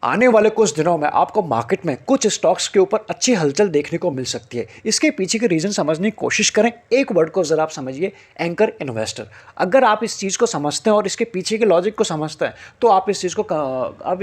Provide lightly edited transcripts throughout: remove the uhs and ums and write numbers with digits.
आने वाले कुछ दिनों में आपको मार्केट में कुछ स्टॉक्स के ऊपर अच्छी हलचल देखने को मिल सकती है। इसके पीछे के रीज़न समझने की कोशिश करें। एक वर्ड को ज़रा आप समझिए, एंकर इन्वेस्टर। अगर आप इस चीज़ को समझते हैं और इसके पीछे के लॉजिक को समझते हैं तो आप इस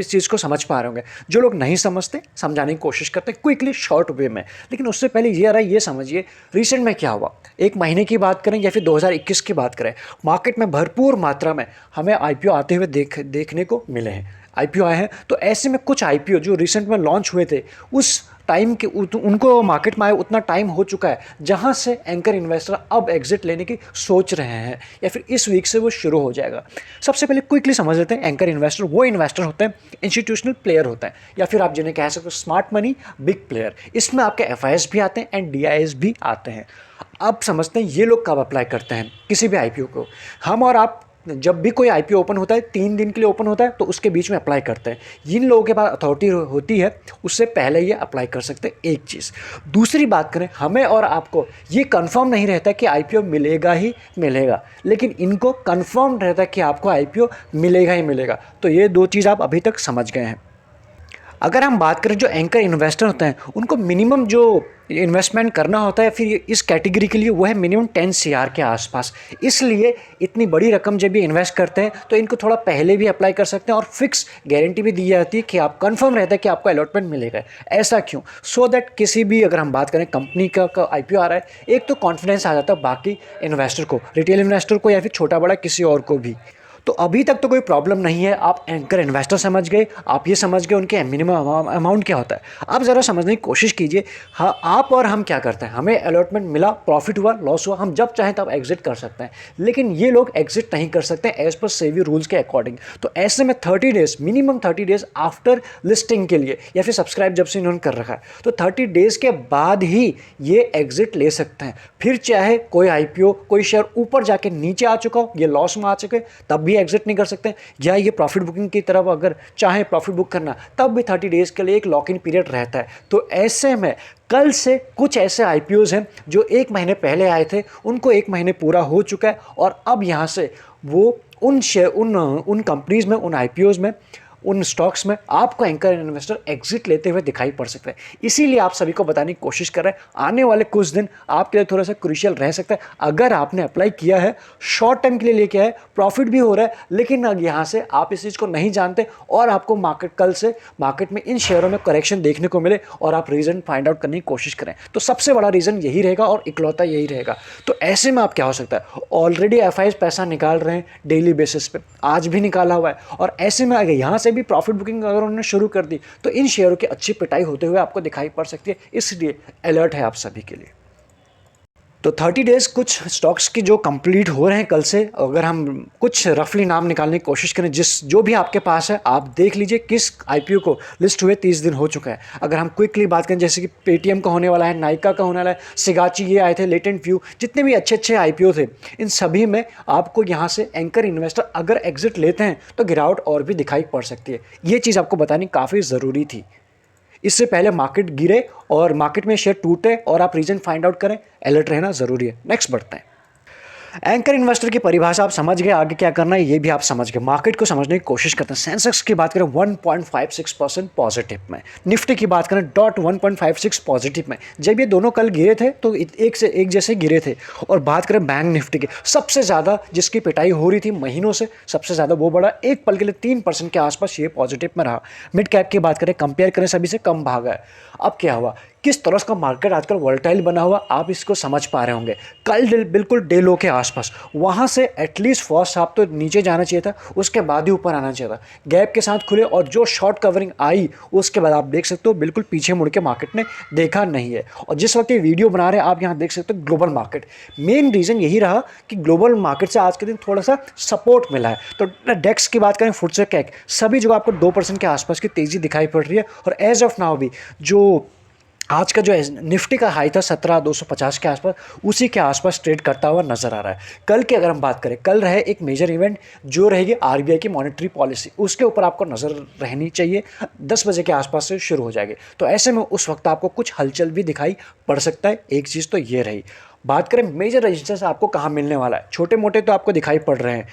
चीज़ को समझ पा रहे होंगे। जो लोग नहीं समझते, समझाने की कोशिश करते हैं क्विकली शॉर्ट वे में। लेकिन उससे पहले ये समझिए रिसेंट में क्या हुआ। एक महीने की बात करें या फिर 2021 की बात करें, मार्केट में भरपूर मात्रा में हमें आईपीओ आते हुए देखने को मिले हैं। आईपीओ आए हैं तो ऐसे में कुछ आईपीओ जो रिसेंट में लॉन्च हुए थे उस टाइम के उनको मार्केट में आए उतना टाइम हो चुका है जहां से एंकर इन्वेस्टर अब एग्जिट लेने की सोच रहे हैं या फिर इस वीक से वो शुरू हो जाएगा। सबसे पहले क्विकली समझ लेते हैं, एंकर इन्वेस्टर वो इन्वेस्टर होते हैं, इंस्टीट्यूशनल प्लेयर होते हैं या फिर आप जिन्हें कह सकते हो स्मार्ट मनी बिग प्लेयर। इसमें आपके एफआईएस भी आते हैं एंड डीआईएस भी आते हैं। अब समझते हैं ये लोग कब अप्लाई करते हैं किसी भी आईपीओ को। हम और आप जब भी कोई आईपीओ ओपन होता है 3 दिन के लिए ओपन होता है तो उसके बीच में अप्लाई करते हैं। जिन लोगों के पास अथॉरिटी होती है उससे पहले ये अप्लाई कर सकते हैं, एक चीज़। दूसरी बात करें, हमें और आपको ये कंफर्म नहीं रहता कि आईपीओ मिलेगा ही मिलेगा, लेकिन इनको कंफर्म रहता है कि आपको आईपीओ मिलेगा ही मिलेगा। तो ये 2 चीज़ आप अभी तक समझ गए हैं। अगर हम बात करें जो एंकर इन्वेस्टर होते हैं उनको मिनिमम जो इन्वेस्टमेंट करना होता है फिर इस कैटेगरी के लिए वो है मिनिमम 10 CR के आसपास। इसलिए इतनी बड़ी रकम जब ये इन्वेस्ट करते हैं तो इनको थोड़ा पहले भी अप्लाई कर सकते हैं और फिक्स गारंटी भी दी जाती है कि आप कंफर्म रहता है कि आपको अलॉटमेंट मिलेगा। ऐसा क्यों? सो दैट किसी भी अगर हम बात करें कंपनी का आईपीओ आ रहा है, एक तो कॉन्फिडेंस आ जाता है बाकी इन्वेस्टर को, रिटेल इन्वेस्टर को या फिर छोटा बड़ा किसी और को भी। तो अभी तक तो कोई प्रॉब्लम नहीं है। आप एंकर इन्वेस्टर समझ गए, आप ये समझ गए उनके मिनिमम अमाउंट क्या होता है। आप ज़रा समझने की कोशिश कीजिए। हाँ, आप और हम क्या करते हैं, हमें अलॉटमेंट मिला, प्रॉफिट हुआ, लॉस हुआ, हम जब चाहें तब एग्जिट कर सकते हैं। लेकिन ये लोग एग्जिट नहीं कर सकते एज पर सेबी रूल्स के अकॉर्डिंग। तो ऐसे में 30 days, minimum 30 days after listing के लिए या फिर सब्सक्राइब जब से इन्होंने कर रखा है तो 30 डेज के बाद ही ये एग्जिट ले सकते हैं। फिर चाहे कोई आईपीओ, कोई शेयर ऊपर जाके नीचे आ चुका हो, ये लॉस में आ चुके, तब भी एग्जिट नहीं कर सकते। या ये प्रॉफिट बुकिंग की तरफ अगर चाहे प्रॉफिट बुक करना तब भी 30 डेज के लिए एक लॉक इन पीरियड रहता है। तो ऐसे में कल से कुछ ऐसे आईपीओज हैं जो 1 महीने पहले आए थे, उनको 1 महीने पूरा हो चुका है और अब यहां से वो उन कंपनीज में, उन आईपीओज में, उन स्टॉक्स में आपको एंकर इन्वेस्टर एग्जिट लेते हुए दिखाई पड़ सकते हैं। इसीलिए आप सभी को बताने की कोशिश कर रहे हैं आने वाले कुछ दिन आपके लिए थोड़ा सा क्रूशियल रह सकता है। अगर आपने अप्लाई किया है, शॉर्ट टाइम के लिए लेके आए, प्रॉफिट भी हो रहा है, लेकिन यहाँ से आप इस चीज़ को नहीं जानते और आपको कल से मार्केट में इन शेयरों में करेक्शन देखने को मिले और आप रीज़न फाइंड आउट करने की कोशिश करें, तो सबसे बड़ा रीज़न यही रहेगा और इकलौता यही रहेगा। तो ऐसे में आप क्या हो सकता है, ऑलरेडी एफआईज पैसा निकाल रहे हैं डेली बेसिस पे, आज भी निकाला हुआ है, और ऐसे में अगर यहाँ से भी प्रॉफिट बुकिंग अगर उन्होंने शुरू कर दी तो इन शेयरों की अच्छी पिटाई होते हुए आपको दिखाई पड़ सकती है। इसलिए अलर्ट है आप सभी के लिए। तो 30 डेज कुछ स्टॉक्स की जो कंप्लीट हो रहे हैं कल से, अगर हम कुछ रफली नाम निकालने की कोशिश करें जो भी आपके पास है, आप देख लीजिए किस आईपीओ को लिस्ट हुए 30 दिन हो चुका है। अगर हम क्विकली बात करें जैसे कि पेटीएम का होने वाला है, नाइका का होने वाला है, सिगाची ये आए थे, लेटेंट व्यू, जितने भी अच्छे अच्छे आईपीओ थे, इन सभी में आपको यहाँ से एंकर इन्वेस्टर अगर एग्जिट लेते हैं तो गिरावट और भी दिखाई पड़ सकती है। ये चीज़ आपको बतानी काफ़ी ज़रूरी थी। इससे पहले मार्केट गिरे और मार्केट में शेयर टूटे और आप रीजन फाइंड आउट करें, अलर्ट रहना जरूरी है। नेक्स्ट बढ़ते हैं। एंकर इन्वेस्टर की परिभाषा आप समझ गए, आगे क्या करना है ये भी आप समझ गए। मार्केट को समझने की कोशिश करते हैं। सेंसेक्स की बात करें 1.56% पॉजिटिव में, निफ्टी की बात करें 1.56 पॉजिटिव में। जब ये दोनों कल गिरे थे तो एक से एक जैसे गिरे थे। और बात करें बैंक निफ्टी की, सबसे ज़्यादा जिसकी पिटाई हो रही थी महीनों से, सबसे ज़्यादा वो बड़ा एक पल के लिए 3% के आसपास ये पॉजिटिव में रहा। मिड कैप की बात करें, कंपेयर करें सभी से कम भागा है। अब क्या हुआ, किस तरह का मार्केट आजकल वोलेटाइल बना हुआ, आप इसको समझ पा रहे होंगे। कल बिल्कुल डे लो के आसपास, वहाँ से एटलीस्ट फर्स्ट हाफ तो नीचे जाना चाहिए था, उसके बाद ही ऊपर आना चाहिए था। गैप के साथ खुले और जो शॉर्ट कवरिंग आई उसके बाद आप देख सकते हो बिल्कुल पीछे मुड़ के मार्केट ने देखा नहीं है। और जिस वक्त ये वीडियो बना रहे हैं आप यहाँ देख सकते हो ग्लोबल मार्केट, मेन रीज़न यही रहा कि ग्लोबल मार्केट से आज के दिन थोड़ा सा सपोर्ट मिला है। तो डेक्स की बात करें, फुटसे कैक, सभी जगह आपको 2% के आसपास की तेज़ी दिखाई पड़ रही है। और एज ऑफ नाउ भी जो आज का जो निफ्टी का हाई था 17,250 के आसपास, उसी के आसपास ट्रेड करता हुआ नजर आ रहा है। कल की अगर हम बात करें, कल रहे एक मेजर इवेंट जो रहेगी आरबीआई की मॉनेटरी पॉलिसी, उसके ऊपर आपको नज़र रहनी चाहिए। 10 बजे के आसपास से शुरू हो जाएगी, तो ऐसे में उस वक्त आपको कुछ हलचल भी दिखाई पड़ सकता है। एक चीज़ तो ये रही। बात करें मेजर रजिस्टेंस आपको कहाँ मिलने वाला है, छोटे मोटे तो आपको दिखाई पड़ रहे हैं।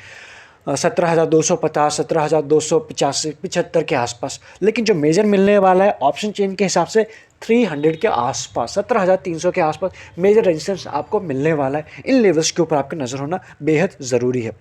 17,250, 17,285, 75 के आसपास। लेकिन जो मेजर मिलने वाला है ऑप्शन चेन के हिसाब से 300 के आसपास, 17,300 के आसपास मेजर रेजिस्टेंस आपको मिलने वाला है। इन लेवल्स के ऊपर आपकी नज़र होना बेहद ज़रूरी है।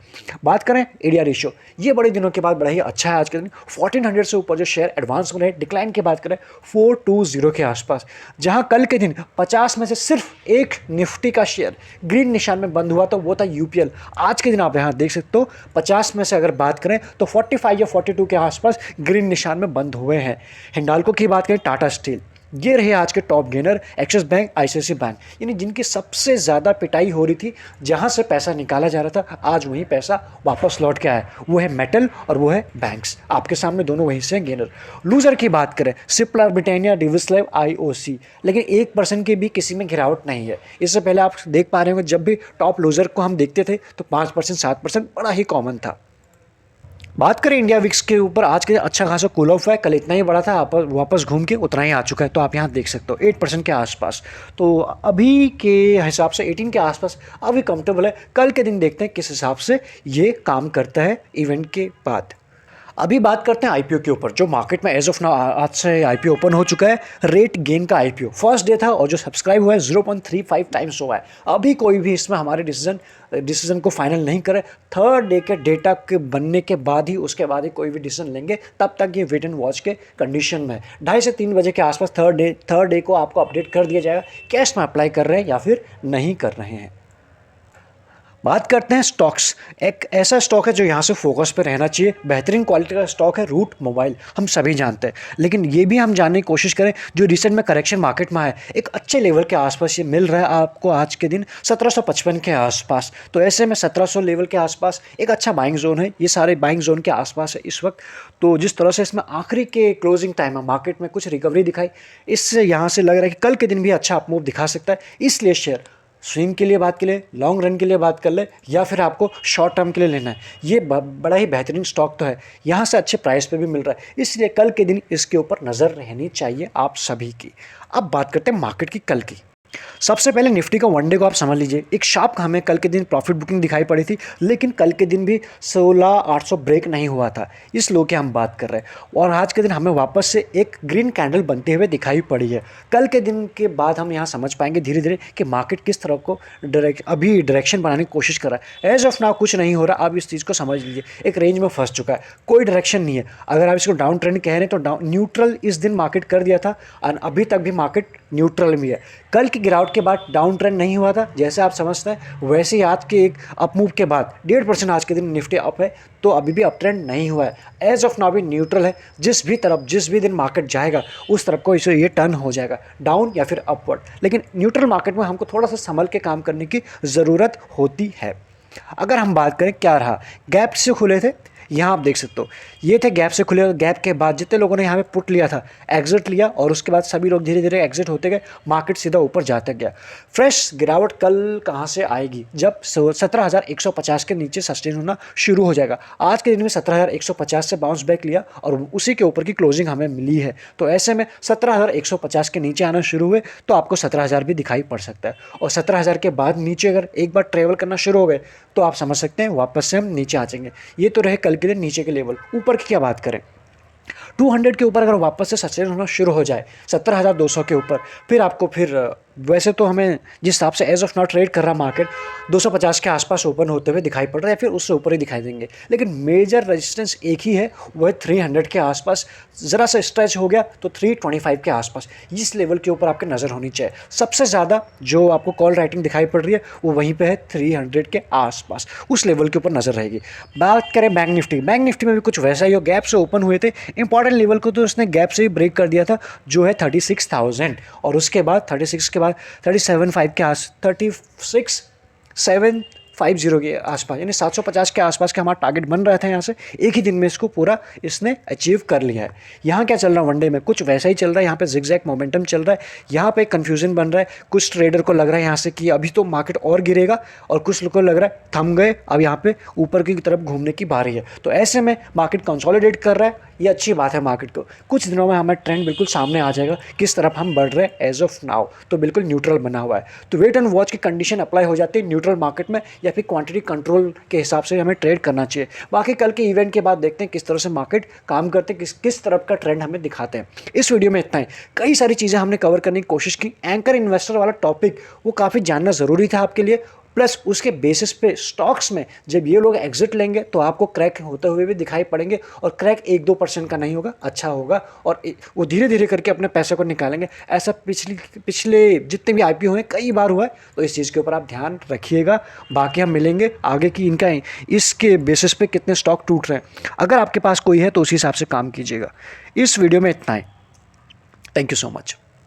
बात करें एडीआर रेशियो, ये बड़े दिनों के बाद बड़ा ही अच्छा है। आज के दिन 1400 से ऊपर जो शेयर एडवांस हो रहे हैं। डिक्लाइन की बात करें 420 के आसपास, जहां कल के दिन 50 में से सिर्फ एक निफ्टी का शेयर ग्रीन निशान में बंद हुआ, तो वो था यूपीएल। आज के दिन आप यहाँ देख सकते हो 50 में से अगर बात करें तो 45 या 42 के आसपास ग्रीन निशान में बंद हुए हैं। हिंडाल्को की बात करें, टाटा स्टील, ये रहे आज के top gainer. Axis bank, ICICI bank, यानी जिनकी सबसे ज़्यादा पिटाई हो रही थी, जहां से पैसा निकाला जा रहा था, आज वही पैसा वापस लौट के आया। वो है मेटल और वो है बैंक्स। आपके सामने दोनों वहीं से गेनर। लूजर की बात करें, Cipla, Britannia, Divi's life, IOC, लेकिन 1% की भी किसी में गिरावट नहीं है। इससे पहले आप देख पा रहे होंगे, जब भी टॉप लूजर को हम देखते थे तो 5%, 7% बड़ा ही कॉमन था। बात करें इंडिया विक्स के ऊपर, आज के अच्छा खासा कूल ऑफ है। कल इतना ही बड़ा था, वापस घूम के उतना ही आ चुका है। तो आप यहाँ देख सकते हो 8% के आसपास। तो अभी के हिसाब से 18 के आसपास अभी कंफर्टेबल है। कल के दिन देखते हैं किस हिसाब से ये काम करता है इवेंट के बाद। अभी बात करते हैं आईपीओ के ऊपर, जो मार्केट में एज ऑफ नाउ आज से आईपीओ ओपन हो चुका है। रेट गेन का आईपीओ फर्स्ट डे था और जो सब्सक्राइब हुआ है 0.35 टाइम्स हुआ है। अभी कोई भी इसमें हमारे डिसीजन को फाइनल नहीं करे। थर्ड डे के डेटा के बनने के बाद ही, उसके बाद ही कोई भी डिसीजन लेंगे। तब तक ये वेट एंड वॉच के कंडीशन में 2:30 से 3 बजे के आसपास थर्ड डे को आपको अपडेट कर दिया जाएगा कैश में अप्लाई कर रहे हैं या फिर नहीं कर रहे हैं। बात करते हैं स्टॉक्स। एक ऐसा स्टॉक है जो यहाँ से फोकस पे रहना चाहिए। बेहतरीन क्वालिटी का स्टॉक है रूट मोबाइल, हम सभी जानते हैं। लेकिन ये भी हम जानने की कोशिश करें, जो रिसेंट में करेक्शन मार्केट में है, एक अच्छे लेवल के आसपास ये मिल रहा है आपको आज के दिन 1755 के आसपास। तो ऐसे में 1700 लेवल के आसपास एक अच्छा बाइंग जोन है। ये सारे बाइंग जोन के आसपास है इस वक्त। तो जिस तरह से इसमें आखिरी के क्लोजिंग टाइम है, मार्केट में कुछ रिकवरी दिखाई, इससे यहाँ से लग रहा है कि कल के दिन भी अच्छा अपमूव दिखा सकता है। इसलिए शेयर स्विंग के लिए बात के लिए, लॉन्ग रन के लिए बात कर ले, या फिर आपको शॉर्ट टर्म के लिए लेना है, ये बड़ा ही बेहतरीन स्टॉक तो है। यहाँ से अच्छे प्राइस पे भी मिल रहा है, इसलिए कल के दिन इसके ऊपर नज़र रहनी चाहिए आप सभी की। अब बात करते हैं मार्केट की कल की। सबसे पहले निफ्टी का वनडे को आप समझ लीजिए। एक शार्प हमें कल के दिन प्रॉफिट बुकिंग दिखाई पड़ी थी, लेकिन कल के दिन भी 16,800 ब्रेक नहीं हुआ था। इस लो की हम बात कर रहे हैं। और आज के दिन हमें वापस से एक ग्रीन कैंडल बनते हुए दिखाई पड़ी है। कल के दिन के बाद हम यहाँ समझ पाएंगे धीरे धीरे कि मार्केट किस तरफ को अभी डायरेक्शन बनाने की कोशिश कर रहा है। एज ऑफ नाउ कुछ नहीं हो रहा। आप इस चीज़ को समझ लीजिए, एक रेंज में फंस चुका है, कोई डायरेक्शन नहीं है। अगर आप इसको डाउन ट्रेंड कह रहे हैं तो न्यूट्रल इस दिन मार्केट कर दिया था, और अभी तक भी मार्केट न्यूट्रल में है। कल की गिरावट के बाद डाउन ट्रेंड नहीं हुआ था, जैसे आप समझते हैं वैसे ही आज के एक अपमूव के बाद 1.5% आज के दिन निफ्टी अप है, तो अभी भी अप ट्रेंड नहीं हुआ है। एज ऑफ नाउ भी न्यूट्रल है। जिस भी दिन मार्केट जाएगा उस तरफ को इसे ये टर्न हो जाएगा, डाउन या फिर अपवर्ड। लेकिन न्यूट्रल मार्केट में हमको थोड़ा सा संभल के काम करने की ज़रूरत होती है। अगर हम बात करें क्या रहा, गैप से खुले थे, यहाँ आप देख सकते हो ये थे गैप से खुले। और गैप के बाद जितने लोगों ने यहाँ पे पुट लिया था, एग्जिट लिया, और उसके बाद सभी लोग धीरे धीरे एग्जिट होते गए, मार्केट सीधा ऊपर जाता गया। फ्रेश गिरावट कल कहाँ से आएगी, जब 17,150 के नीचे सस्टेन होना शुरू हो जाएगा। आज के दिन में 17,150 से बाउंस बैक लिया और उसी के ऊपर की क्लोजिंग हमें मिली है। तो ऐसे में 17,150 के नीचे आना शुरू हुए तो आपको 17,000 भी दिखाई पड़ सकता है। और 17,000 के बाद नीचे अगर एक बार ट्रेवल करना शुरू हो गए तो आप समझ सकते हैं वापस से हम नीचे आ जाएंगे। ये तो रहे कल के लिए नीचे के लेवल। ऊपर की क्या बात करें, 200 के ऊपर अगर वापस से सस्टेन होना शुरू हो जाए 17,200 के ऊपर, फिर आपको वैसे तो हमें जिस हिसाब से एज ऑफ नाउ ट्रेड कर रहा मार्केट 250 के आसपास ओपन होते हुए दिखाई पड़ रहा है, या फिर उससे ऊपर ही दिखाई देंगे। लेकिन मेजर रेजिस्टेंस एक ही है, वो है 300 के आसपास। ज़रा सा स्ट्रेच हो गया तो 325 के आसपास, इस लेवल के ऊपर आपकी नज़र होनी चाहिए। सबसे ज़्यादा जो आपको कॉल राइटिंग दिखाई पड़ रही है वो वहीं पे है 300 के आसपास, उस लेवल के ऊपर नज़र रहेगी। बात करें बैंक निफ्टी में भी कुछ वैसा ही हो। गैप से ओपन हुए थे, इंपॉर्टेंट लेवल को तो उसने गैप से ही ब्रेक कर दिया था, जो है 36,000, और उसके बाद 36 के बाद 37,500 के 36,750 के आसपास, यानी 750 के आसपास का हमारा टारगेट बन रहा था। यहाँ से एक ही दिन में इसको पूरा इसने अचीव कर लिया है। यहाँ क्या चल रहा है वनडे में, कुछ वैसा ही चल रहा है। यहाँ पे जिगजैग मोमेंटम चल रहा है। यहाँ पे कंफ्यूजन बन रहा है। कुछ ट्रेडर को लग रहा है यहाँ से कि अभी तो मार्केट और गिरेगा, और कुछ लोगों को लग रहा है थम गए, अब यहाँ पे ऊपर की तरफ घूमने की बारी है। तो ऐसे में मार्केट कंसोलिडेट कर रहा है, ये अच्छी बात है। मार्केट को कुछ दिनों में हमारा ट्रेंड बिल्कुल सामने आ जाएगा, किस तरफ हम बढ़ रहे हैं। एज ऑफ नाउ तो बिल्कुल न्यूट्रल बना हुआ है। तो वेट एंड वॉच की कंडीशन अप्लाई हो जाती है न्यूट्रल मार्केट में, या फिर क्वांटिटी कंट्रोल के हिसाब से हमें ट्रेड करना चाहिए। बाकी कल के इवेंट के बाद देखते हैं किस तरह से मार्केट काम करते हैं, किस तरफ का ट्रेंड हमें दिखाते हैं। इस वीडियो में इतना ही, कई सारी चीज़ें हमने कवर करने की कोशिश की। एंकर इन्वेस्टर वाला टॉपिक वो काफ़ी जानना ज़रूरी था आपके लिए, प्लस उसके बेसिस पे स्टॉक्स में जब ये लोग एग्जिट लेंगे तो आपको क्रैक होते हुए भी दिखाई पड़ेंगे, और क्रैक 1-2% का नहीं होगा, अच्छा होगा, और वो धीरे धीरे करके अपने पैसे को निकालेंगे। ऐसा पिछले जितने भी IPO हैं कई बार हुआ है, तो इस चीज़ के ऊपर आप ध्यान रखिएगा। बाकी हम मिलेंगे आगे की इनका इसके बेसिस पे कितने स्टॉक टूट रहे हैं, अगर आपके पास कोई है तो उसी हिसाब से काम कीजिएगा। इस वीडियो में इतना ही। Thank you so much.